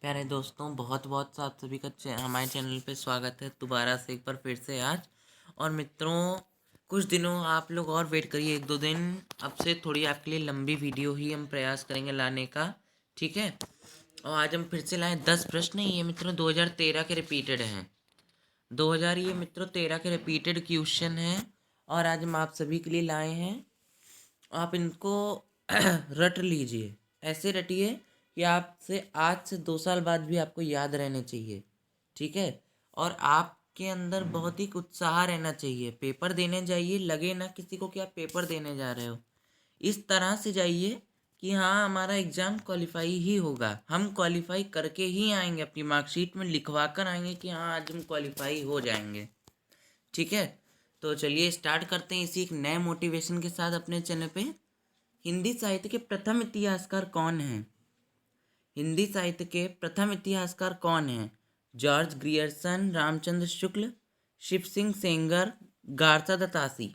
प्यारे दोस्तों, बहुत बहुत आप सभी का हमारे चैनल पे स्वागत है दोबारा से एक बार फिर से आज। और मित्रों, कुछ दिनों आप लोग और वेट करिए, 1-2 दिन। अब से थोड़ी आपके लिए लंबी वीडियो ही हम प्रयास करेंगे लाने का, ठीक है। और आज हम फिर से लाए 10 प्रश्न। ये मित्रों 2013 के रिपीटेड हैं। 2013 के रिपीटेड क्वेश्चन हैं और आज हम आप सभी के लिए लाए हैं। आप इनको रट लीजिए, ऐसे रटिए कि आपसे आज से 2 साल बाद भी आपको याद रहने चाहिए, ठीक है। और आपके अंदर बहुत ही उत्साह रहना चाहिए। पेपर देने जाइए, लगे ना किसी को कि आप पेपर देने जा रहे हो। इस तरह से जाइए कि हाँ, हमारा एग्ज़ाम क्वालिफाई ही होगा, हम क्वालिफाई करके ही आएंगे, अपनी मार्कशीट में लिखवा कर आएंगे कि हाँ आज हम क्वालिफाई हो जाएंगे, ठीक है। तो चलिए स्टार्ट करते हैं इसी एक नए मोटिवेशन के साथ अपने चैनल पे। हिंदी साहित्य के प्रथम इतिहासकार कौन हैं? हिंदी साहित्य के प्रथम इतिहासकार कौन हैं? George Grierson, Ramchandra Shukla, Shiv Singh Sengar, गारसा दत्तासी।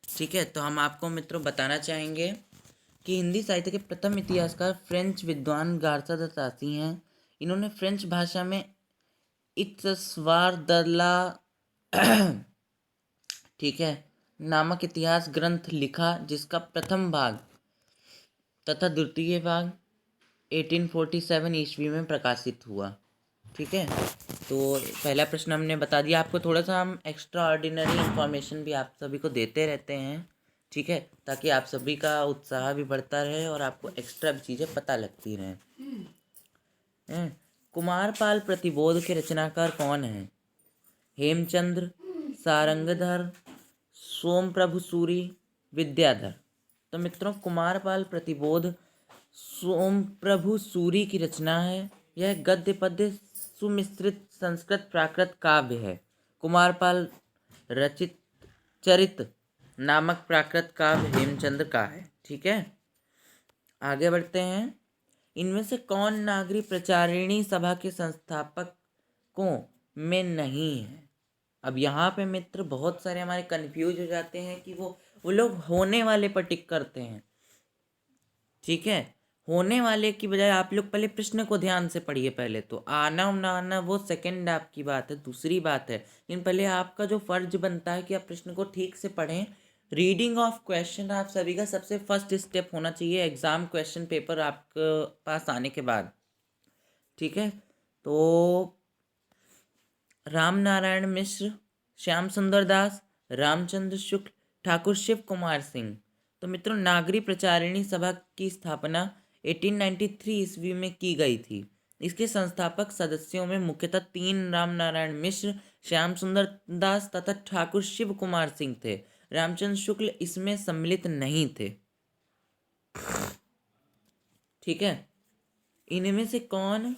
ठीक है, तो हम आपको मित्रों बताना चाहेंगे कि हिंदी साहित्य के प्रथम इतिहासकार फ्रेंच विद्वान गारसा दत्तासी हैं। इन्होंने फ्रेंच भाषा में इत्सवार दला ठीक है नामक इतिहास ग्रंथ लिखा, जिसका प्रथम भाग तथा द्वितीय भाग 1847 ईस्वी में प्रकाशित हुआ, ठीक है। तो पहला प्रश्न हमने बता दिया आपको। थोड़ा सा हम एक्स्ट्रा ऑर्डिनरी इंफॉर्मेशन भी आप सभी को देते रहते हैं, ठीक है, ताकि आप सभी का उत्साह भी बढ़ता रहे और आपको एक्स्ट्रा भी चीज़ें पता लगती रहें। कुमारपाल प्रतिबोध के रचनाकार कौन हैं? हेमचंद्र, सारंगधर, सोमप्रभु सूरी, विद्याधर। तो मित्रों, कुमारपाल प्रतिबोध सोमप्रभु सूरी की रचना है। यह गद्य पद्य सुमिश्रित संस्कृत प्राकृत काव्य है। कुमारपाल रचित चरित नामक प्राकृत काव्य हेमचंद्र का है, ठीक है। आगे बढ़ते हैं। इनमें से कौन नागरी प्रचारिणी सभा के संस्थापकों में नहीं है? अब यहाँ पे मित्र बहुत सारे हमारे कंफ्यूज हो जाते हैं कि वो लोग होने वाले पर टिक करते हैं, ठीक है। होने वाले की बजाय आप लोग पहले प्रश्न को ध्यान से पढ़िए। पहले तो आना ना आना वो सेकंड आपकी बात है, दूसरी बात है, लेकिन पहले आपका जो फर्ज बनता है कि आप प्रश्न को ठीक से पढ़ें। रीडिंग ऑफ क्वेश्चन आप सभी का सबसे फर्स्ट स्टेप होना चाहिए एग्जाम क्वेश्चन पेपर आपके पास आने के बाद, ठीक है। तो राम नारायण मिश्र, श्याम सुंदर दास, रामचंद्र शुक्ल, ठाकुर शिव कुमार सिंह। तो मित्रों, नागरी प्रचारिणी सभा की स्थापना 1893 ईस्वी में की गई थी। इसके संस्थापक सदस्यों में मुख्यतः 3 राम नारायण मिश्र, श्याम सुंदर दास तथा ठाकुर शिव कुमार सिंह थे। रामचंद्र शुक्ल इसमें सम्मिलित नहीं थे, ठीक है। इनमें से कौन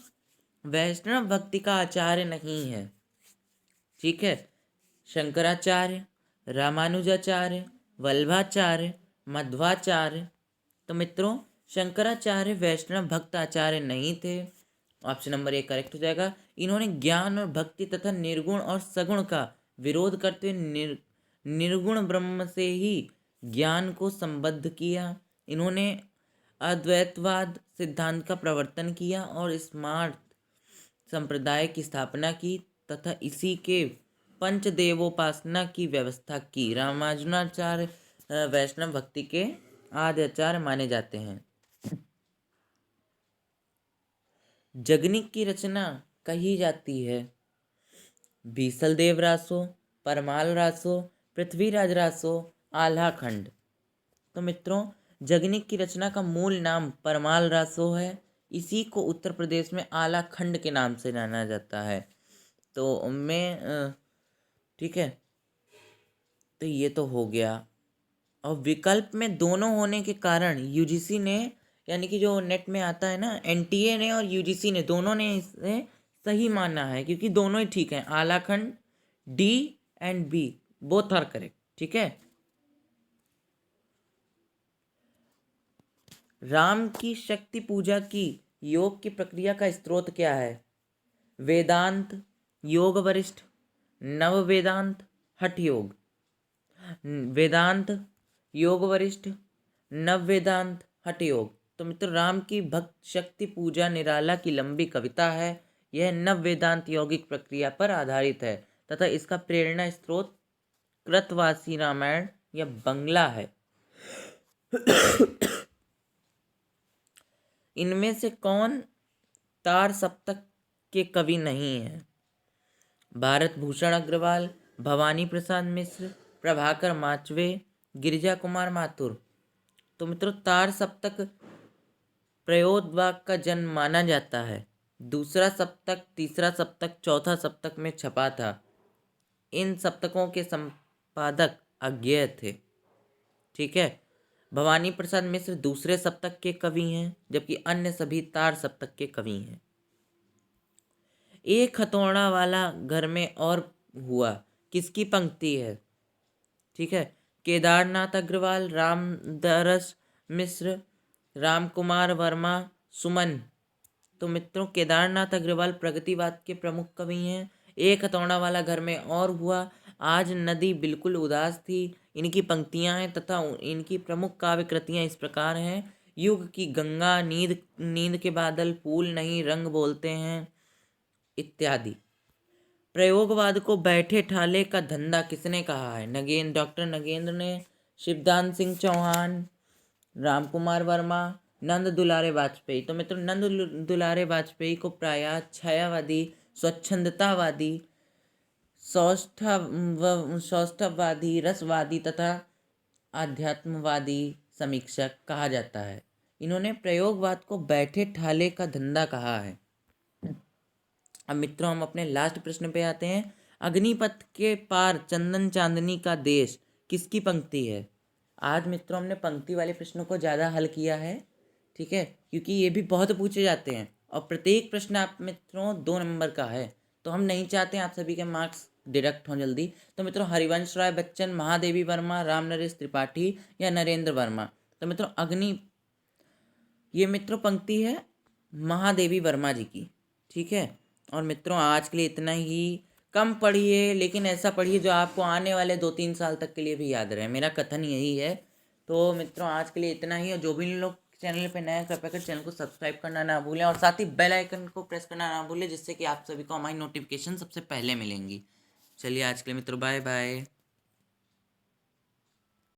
वैष्णव भक्ति का आचार्य नहीं है? ठीक है, शंकराचार्य, रामानुजाचार्य, वल्लभाचार्य, मध्वाचार्य। तो मित्रों, शंकराचार्य वैष्णव भक्त आचार्य नहीं थे। ऑप्शन नंबर 1 करेक्ट हो जाएगा। इन्होंने ज्ञान और भक्ति तथा निर्गुण और सगुण का विरोध करते हुए निर्गुण ब्रह्म से ही ज्ञान को संबद्ध किया। इन्होंने अद्वैतवाद सिद्धांत का प्रवर्तन किया और स्मार्त संप्रदाय की स्थापना की तथा इसी के पंचदेवोपासना की व्यवस्था की। रामानुजाचार्य वैष्णव भक्ति के आदि आचार्य माने जाते हैं। जगनिक की रचना कही जाती है बीसलदेव रासो, परमाल रासो, पृथ्वीराज रासो, आल्हा खंड। तो मित्रों, जगनिक की रचना का मूल नाम परमाल रासो है। इसी को उत्तर प्रदेश में आला खंड के नाम से जाना जाता है। तो मैं ठीक है, तो ये तो हो गया। और विकल्प में दोनों होने के कारण यूजीसी ने, यानी कि जो नेट में आता है ना, एनटीए ने और यूजीसी ने, दोनों ने इसे सही माना है, क्योंकि दोनों ही ठीक हैं। आलाखंड D and B both are correct, ठीक है। राम की शक्ति पूजा की योग की प्रक्रिया का स्रोत क्या है? वेदांत, योग वरिष्ठ, नव वेदांत, हठ योग। वेदांत, योग वरिष्ठ, नव वेदांत, हठ योग। तो तो मित्रों राम की भक्त शक्ति पूजा निराला की लंबी कविता है। यह नव वेदांत यौगिक प्रक्रिया पर आधारित है तथा इसका प्रेरणा स्रोत कृतवासी रामायण या बंगला है। इनमें से कौन तार सप्तक के कवि नहीं है? भारत भूषण अग्रवाल, भवानी प्रसाद मिश्र, प्रभाकर माचवे, गिरिजा कुमार माथुर। तो मित्रों तार सप्तक प्रयोदवाक का जन्म माना जाता है। दूसरा सप्तक, तीसरा सप्तक, चौथा सप्तक में छपा था। इन सप्तकों के संपादक अज्ञेय थे। ठीक है, भवानी प्रसाद मिश्र दूसरे सप्तक के कवि हैं, जबकि अन्य सभी तार सप्तक के कवि हैं। एक हथौड़ा वाला घर में और हुआ किसकी पंक्ति है? ठीक है, केदारनाथ अग्रवाल, रामदरस मिश्र, राम कुमार वर्मा, सुमन। तो मित्रों केदारनाथ अग्रवाल प्रगतिवाद के प्रमुख कवि हैं। एक हथौड़ा वाला घर में और हुआ, आज नदी बिल्कुल उदास थी, इनकी पंक्तियां हैं तथा इनकी प्रमुख काव्य कृतियां इस प्रकार हैं। युग की गंगा, नींद नींद के बादल, फूल नहीं रंग बोलते हैं इत्यादि। प्रयोगवाद को बैठे ठाले का धंधा किसने कहा है? डॉक्टर नगेंद्र ने, शिवदान सिंह चौहान, राम कुमार वर्मा, नंद दुलारे वाजपेयी। तो मित्रों नंद दुलारे वाजपेयी को प्रायः छायावादी, स्वच्छंदतावादी, सौष्ठववादी, रसवादी तथा आध्यात्मवादी समीक्षक कहा जाता है। इन्होंने प्रयोगवाद को बैठे ठाले का धंधा कहा है। अब मित्रों हम अपने लास्ट प्रश्न पे आते हैं। अग्निपथ के पार चंदन चांदनी का देश किसकी पंक्ति है? आज मित्रों हमने पंक्ति वाले प्रश्नों को ज़्यादा हल किया है। ठीक है, क्योंकि ये भी बहुत पूछे जाते हैं और प्रत्येक प्रश्न आप मित्रों 2 नंबर का है, तो हम नहीं चाहते आप सभी के मार्क्स डिडक्ट हों जल्दी। तो मित्रों हरिवंश राय बच्चन, महादेवी वर्मा, राम नरेश त्रिपाठी या नरेंद्र वर्मा। तो मित्रों ये मित्रों पंक्ति है महादेवी वर्मा जी की। ठीक है, और मित्रों आज के लिए इतना ही। कम पढ़िए लेकिन ऐसा पढ़िए जो आपको आने वाले 2-3 साल तक के लिए भी याद रहे, मेरा कथन यही है। तो मित्रों आज के लिए इतना ही, और जो भी लोग चैनल पे नए कृपया कर चैनल को सब्सक्राइब करना ना भूलें और साथ ही बेल आइकन को प्रेस करना ना भूलें, जिससे कि आप सभी को हमारी नोटिफिकेशन सबसे पहले मिलेंगी। चलिए आज के लिए मित्रों बाय बाय।